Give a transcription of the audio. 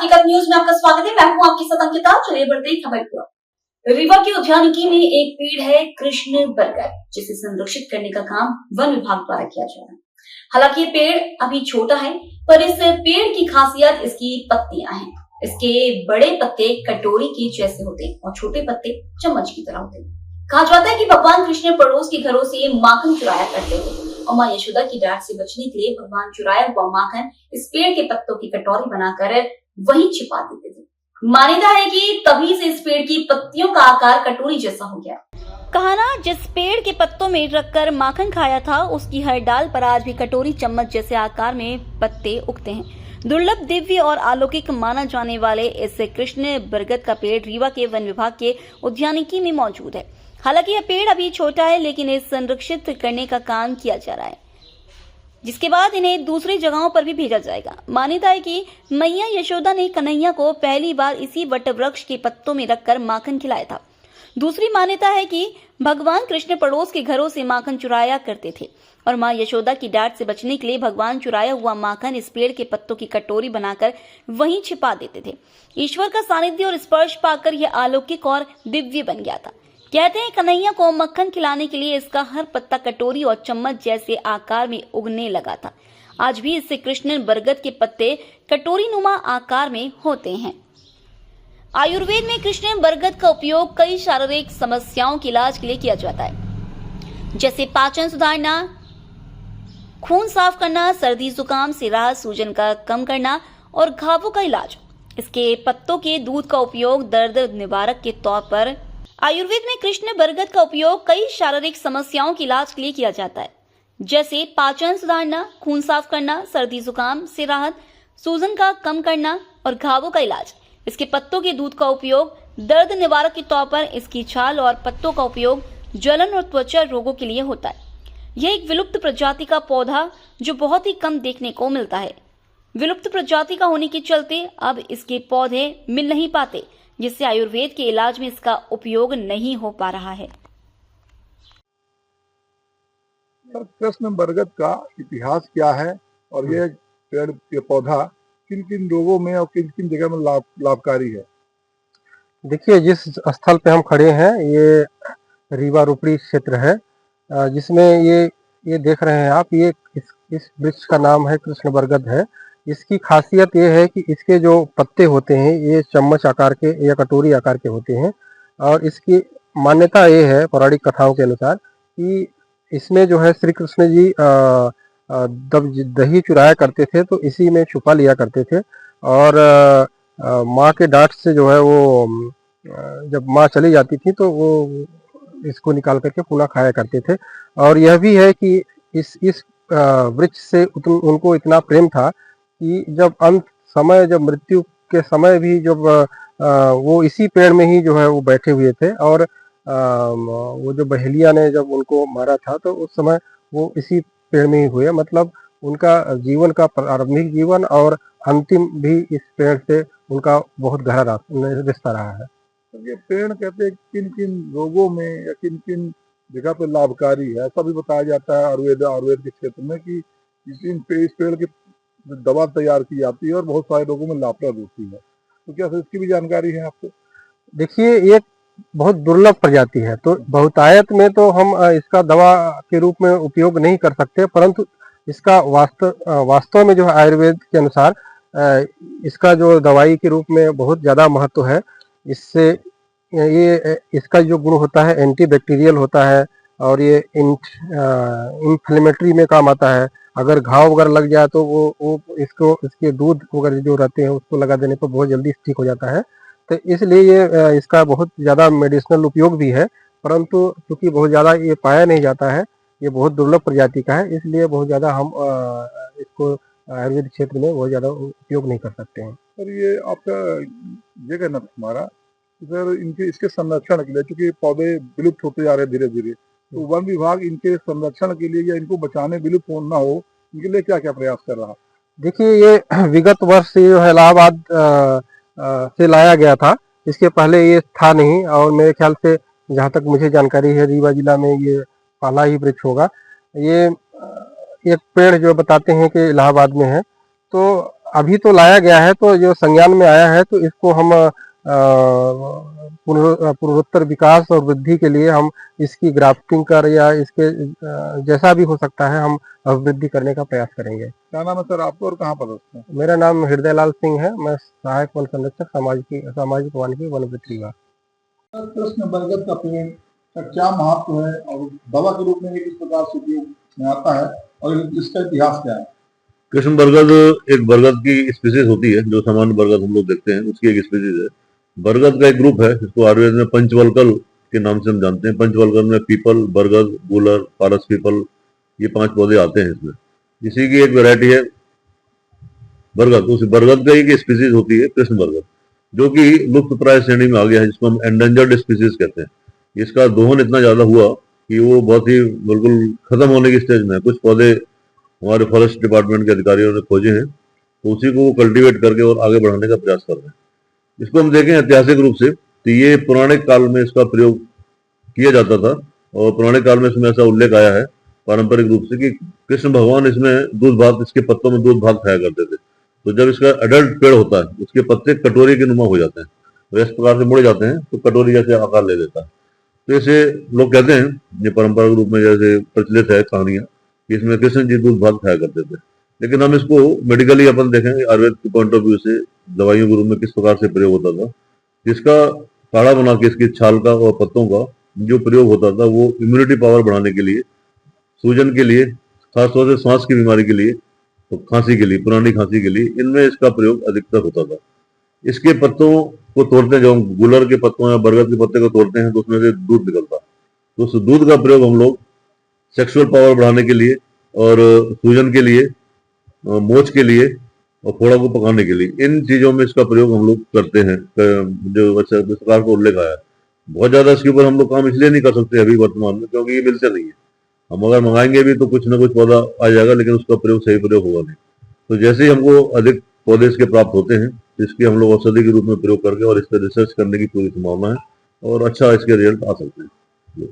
हकीकत न्यूज में आपका स्वागत है। मैं हूं आपकी साथ अंकिता। चलिए बढ़ते हैं खबर की ओर। रीवा की उद्यानिकी में एक पेड़ है कृष्ण बरगद, जिसे संरक्षित करने का काम वन विभाग द्वारा किया जा रहा है। हालांकि ये पेड़ अभी छोटा है, पर इस पेड़ की खासियत इसकी पत्तियां हैं। इसके बड़े पत्ते कटोरी के जैसे होते हैं और छोटे पत्ते चम्मच की तरह होते हैं। कहा जाता है कि भगवान कृष्ण पड़ोस के घरों से माखन चुराया करते थे और माँ यशोदा की डांट से बचने के लिए भगवान चुराया हुआ माखन इस पेड़ के पत्तों की कटोरी बनाकर वहीं छिपा देते थे। मान्यता है कि तभी से इस पेड़ की पत्तियों का आकार कटोरी जैसा हो गया। कहाना जिस पेड़ के पत्तों में रखकर माखन खाया था, उसकी हर डाल पर आज भी कटोरी चम्मच जैसे आकार में पत्ते उगते हैं। दुर्लभ, दिव्य और अलौकिक माना जाने वाले इस कृष्ण बरगद का पेड़ रीवा के वन विभाग के उद्यानिकी में मौजूद है। हालांकि यह पेड़ अभी छोटा है, लेकिन इसे संरक्षित करने का काम किया जा रहा है, जिसके बाद इन्हें दूसरी जगहों पर भी भेजा जाएगा। मान्यता है कि मैया यशोदा ने कन्हैया को पहली बार इसी वट वृक्ष के पत्तों में रखकर माखन खिलाया था। दूसरी मान्यता है कि भगवान कृष्ण पड़ोस के घरों से माखन चुराया करते थे और माँ यशोदा की डांट से बचने के लिए भगवान चुराया हुआ माखन इस पेड़ के पत्तों की कटोरी बनाकर वहीं छिपा देते थे। ईश्वर का सानिध्य और स्पर्श पाकर यह अलौकिक और दिव्य बन गया था। कहते हैं कन्हैया को मक्खन खिलाने के लिए इसका हर पत्ता कटोरी और चम्मच जैसे आकार में उगने लगा था। आज भी इससे कृष्ण बरगद के पत्ते कटोरी नुमा आकार में होते हैं। आयुर्वेद में कृष्ण बरगद का उपयोग कई शारीरिक समस्याओं के इलाज के लिए किया जाता है, जैसे पाचन सुधारना, खून साफ करना, सर्दी जुकाम से राहत, सूजन का कम करना और घावों का इलाज। इसके पत्तों के दूध का उपयोग दर्द निवारक के तौर पर आयुर्वेद में कृष्ण बरगद का उपयोग कई शारीरिक समस्याओं के इलाज के लिए किया जाता है, जैसे पाचन सुधारना, खून साफ करना, सर्दी जुकाम से राहत, सूजन का कम करना और घावों का इलाज। इसके पत्तों के दूध का उपयोग दर्द निवारक के तौर पर, इसकी छाल और पत्तों का उपयोग जलन और त्वचा रोगों के लिए होता है। यह एक विलुप्त प्रजाति का पौधा जो बहुत ही कम देखने को मिलता है। विलुप्त प्रजाति का होने के चलते अब इसके पौधे मिल नहीं पाते, जिससे आयुर्वेद के इलाज में इसका उपयोग नहीं हो पा रहा है। कृष्ण बरगद का इतिहास क्या है और ये पेड़ ये पौधा किन किन रोगों में और किन किन जगह में लाभकारी है? देखिए, जिस स्थल पे हम खड़े हैं ये रीवा रुपड़ी क्षेत्र है, जिसमें ये देख रहे हैं आप, ये इस वृक्ष का नाम है कृष्ण बरगद है। इसकी खासियत ये है कि इसके जो पत्ते होते हैं ये चम्मच आकार के या कटोरी आकार के होते हैं और इसकी मान्यता ये है पौराणिक कथाओं के अनुसार कि इसमें जो है श्री कृष्ण जी दही चुराया करते थे तो इसी में छुपा लिया करते थे और माँ के डांट से जो है वो जब माँ चली जाती थी तो वो इसको निकाल करके पुनः खाया करते थे। और यह भी है कि इस वृक्ष से उनको इतना प्रेम था कि जब अंत समय, जब मृत्यु के समय भी जब वो इसी पेड़ में ही जो है वो बैठे हुए थे और वो जो बहेलिया ने जब उनको मारा था तो उस समय वो इसी पेड़ में ही हुए। मतलब उनका जीवन का प्रारंभिक जीवन और अंतिम भी इस पेड़ से उनका बहुत गहरा रिश्ता रहा है। तो ये पेड़ कहते हैं किन किन रोगों में या किन किन जगह पे लाभकारी है, ऐसा भी बताया जाता है आयुर्वेद के क्षेत्र में कि इस पेड़ की दवा तैयार की जाती है और बहुत सारे रोगों में लाभप्रद होती है। तो क्या इसकी भी जानकारी है आपको? देखिए, ये बहुत दुर्लभ प्रजाति है, तो बहुतायत में तो हम इसका दवा के रूप में उपयोग नहीं कर सकते, परंतु इसका वास्तव में जो है आयुर्वेद के अनुसार इसका जो दवाई के रूप में बहुत ज़्यादा महत्व है। इससे ये इसका जो गुण होता है एंटी बैक्टीरियल होता है और ये इन्फ्लेमेटरी में काम आता है। अगर घाव वगैरह लग जाए तो वो इसके दूध वगैरह जो रहते हैं उसको लगा देने पर बहुत जल्दी ठीक हो जाता है। तो इसलिए ये इसका बहुत ज़्यादा मेडिसिनल उपयोग भी है, परंतु क्योंकि बहुत ज़्यादा ये पाया नहीं जाता है, ये बहुत दुर्लभ प्रजाति का है, इसलिए बहुत ज़्यादा हम इसको आयुर्वेद क्षेत्र में बहुत ज़्यादा उपयोग नहीं कर सकते हैं। सर, ये आपका ये कहना था हमारा सर, इसके संरक्षण के लिए, चूंकि पौधे विलुप्त होते जा रहे हैं धीरे धीरे, तो वन विभाग इनके संरक्षण के लिए या इनको बचाने, विलुप्त ना हो, इनके लिए क्या क्या प्रयास कर रहा? देखिए, ये विगत वर्ष से जो है इलाहाबाद से लाया गया था, इसके पहले ये था नहीं और मेरे ख्याल से जहाँ तक मुझे जानकारी है रीवा जिला में ये पहला ही वृक्ष होगा। ये एक पेड़ जो बताते हैं कि इलाहाबाद में है, तो अभी तो लाया गया है, तो जो संज्ञान में आया है तो इसको हम पूर्वोत्तर विकास और वृद्धि के लिए हम इसकी ग्राफ्टिंग कर या इसके जैसा भी हो सकता है हम अभिवृद्धि करने का प्रयास करेंगे। क्या नाम है सर आपको और कहाँ पदस्थ है? मेरा नाम हृदय लाल सिंह है, मैं सहायक वन संरक्षक सामाजिक वानिकी वन विभाग। कृष्ण बरगद का पेड़ का क्या महत्व है और दवा के रूप में किस प्रकार से उपयोग में आता है और इसका इतिहास क्या है? कृष्ण बरगद एक बरगद की स्पीसीज होती है, जो सामान्य बरगद हम लोग देखते हैं उसकी एक स्पीसीज है। बरगद का एक ग्रुप है जिसको आयुर्वेद में पंचवल्कल के नाम से हम जानते हैं। पंचवल्कल में पीपल, बरगद, गूलर, पारस पीपल, ये 5 पौधे आते हैं इसमें। इसी की एक वैरायटी है बरगद। उस बरगद का एक स्पीसीज होती है कृष्ण बरगद, जो कि लुप्त प्राय श्रेणी में आ गया है, जिसको हम एंडेंजर्ड स्पीसीज कहते हैं। इसका दोहन इतना ज्यादा हुआ कि वो बहुत ही बिल्कुल खत्म होने की स्टेज में है। कुछ पौधे हमारे फॉरेस्ट डिपार्टमेंट के अधिकारियों ने खोजे हैं, तो उसी को कल्टीवेट करके और आगे बढ़ाने का प्रयास कर रहे हैं। इसको हम देखें ऐतिहासिक रूप से तो ये पुराने काल में इसका प्रयोग किया जाता था और पुराने काल में इसमें ऐसा उल्लेख आया है पारंपरिक रूप से कि कृष्ण भगवान इसमें दूध भात, इसके पत्तों में दूध भात खाया करते थे। तो जब इसका एडल्ट पेड़ होता है उसके पत्ते कटोरी के नुमा हो जाते हैं, तो इस प्रकार से मुड़ जाते हैं तो कटोरी जैसे आकार ले लेता है। तो इसे लोग कहते हैं, ये परंपरागत रूप में जैसे प्रचलित है कहानियां, कि इसमें कृष्ण जी दूध भात खाया करते थे। लेकिन हम इसको मेडिकली अपन देखेंगे आयुर्वेद के पॉइंट ऑफ व्यू से दवाइयों के रूप में किस प्रकार से प्रयोग होता था। इसका काढ़ा बना के इसकी छाल का और पत्तों का जो प्रयोग होता था वो इम्यूनिटी पावर बढ़ाने के लिए, सूजन के लिए, खासतौर से सांस की बीमारी के लिए, तो खांसी के लिए, पुरानी खांसी के लिए, इनमें इसका प्रयोग अधिकतर होता था। इसके पत्तों को तोड़ते हैं, जब गुलर के पत्तों या बरगद के पत्ते को तोड़ते हैं तो उसमें से दूध निकलता है। तो उस दूध का प्रयोग हम लोग सेक्सुअल पावर बढ़ाने के लिए और सूजन के लिए, मोच के लिए और फोड़ा को पकाने के लिए, इन चीजों में इसका प्रयोग हम लोग करते हैं। जो सरकार को उल्लेख आया है, बहुत ज्यादा इसके ऊपर हम लोग काम इसलिए नहीं कर सकते अभी वर्तमान में क्योंकि ये मिलते नहीं है। हम अगर मंगाएंगे भी तो कुछ ना कुछ पौधा आ जाएगा, लेकिन उसका प्रयोग सही प्रयोग होगा नहीं। तो जैसे ही हमको अधिक पौधे इसके प्राप्त होते हैं, इसके हम लोग औषधि के रूप में प्रयोग करके और इस पर रिसर्च करने की पूरी संभावना है और अच्छा इसके रिजल्ट आ सकते हैं।